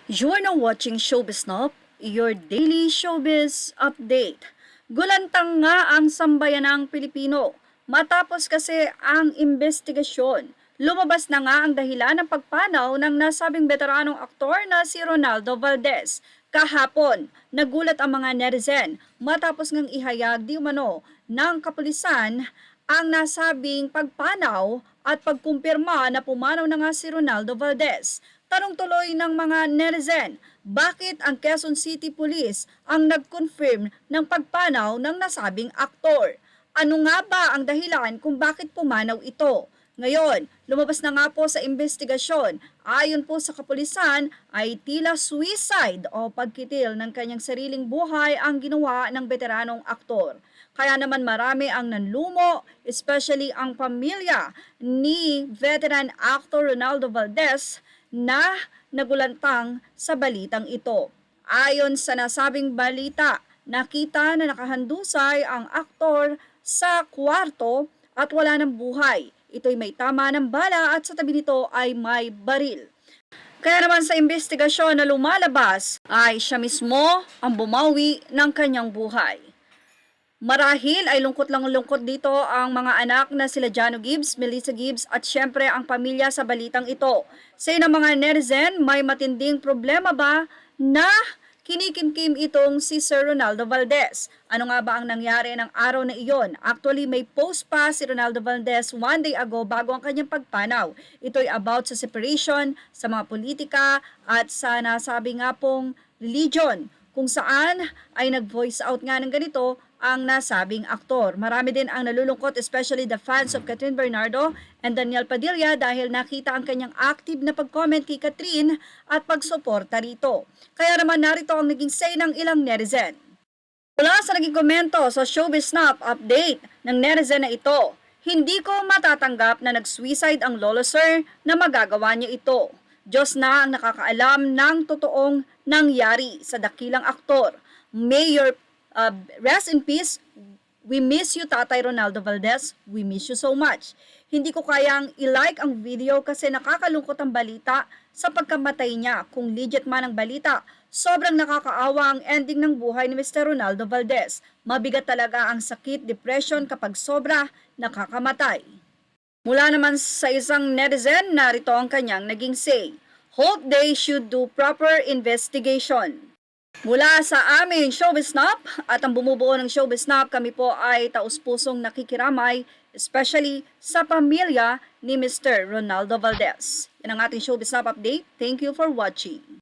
You're now watching Showbiz Snap, your daily showbiz update. Gulantang nga ang sambayanang Pilipino. Matapos kasi ang investigasyon, lumabas na nga ang dahilan ng pagpanaw ng nasabing veteranong aktor na si Ronaldo Valdez. Kahapon, nagulat ang mga netizen matapos ngang ihayag di umano ng kapulisan ang nasabing pagpanaw at pagkumpirma na pumanaw na nga si Ronaldo Valdez. Tanong tuloy ng mga netizen, bakit ang Quezon City Police ang nag-confirm ng pagpanaw ng nasabing aktor? Ano nga ba ang dahilan kung bakit pumanaw ito? Ngayon, lumabas na nga po sa investigasyon, ayon po sa kapulisan ay tila suicide o pagkitil ng kanyang sariling buhay ang ginawa ng veteranong aktor. Kaya naman marami ang nanlumo, especially ang pamilya ni veteran actor Ronaldo Valdez na nagulantang sa balitang ito. Ayon sa nasabing balita, nakita na nakahandusay ang aktor sa kwarto at wala ng buhay. Ito'y may tama ng bala at sa tabi nito ay may baril. Kaya naman sa investigasyon na lumalabas ay siya mismo ang bumawi ng kanyang buhay. Marahil ay lungkot dito ang mga anak na sila Jano Gibbs, Melissa Gibbs at syempre ang pamilya sa balitang ito. Sa ng mga netizen, may matinding problema ba na kinikimkim itong si Sir Ronaldo Valdez? Ano nga ba ang nangyari ng araw na iyon? Actually, may post pa si Ronaldo Valdez one day ago bago ang kanyang pagpanaw. Ito'y about sa separation, sa mga politika at sa nasabi nga pong religion, kung saan ay nag-voice out nga ng ganito ang nasabing aktor. Marami din ang nalulungkot, especially the fans of Catherine Bernardo and Daniel Padilla dahil nakita ang kanyang active na pag-comment kay Catherine at pagsuporta rito. Kaya naman narito ang naging say ng ilang netizen. Mula sa naging komento sa Showbiz Snap update ng netizen na ito, hindi ko matatanggap na nag-suicide ang lolo sir na magagawa niya ito. Diyos na ang nakakaalam ng totoong nangyari sa dakilang aktor. Mayor rest in peace. We miss you, Tatay Ronaldo Valdez. We miss you so much. Hindi ko kayang i-like ang video kasi nakakalungkot ang balita sa pagkamatay niya. Kung legit man ang balita, sobrang nakakaawa ang ending ng buhay ni Mr. Ronaldo Valdez. Mabigat talaga ang sakit, depression kapag sobra nakakamatay. Mula naman sa isang netizen, narito ang kanyang naging say. Hope they should do proper investigation. Mula sa aming Showbiz Snap at ang bumubuo ng Showbiz Snap, kami po ay taus-pusong nakikiramay, especially sa pamilya ni Mr. Ronaldo Valdez. Yan ang ating Showbiz Snap update. Thank you for watching.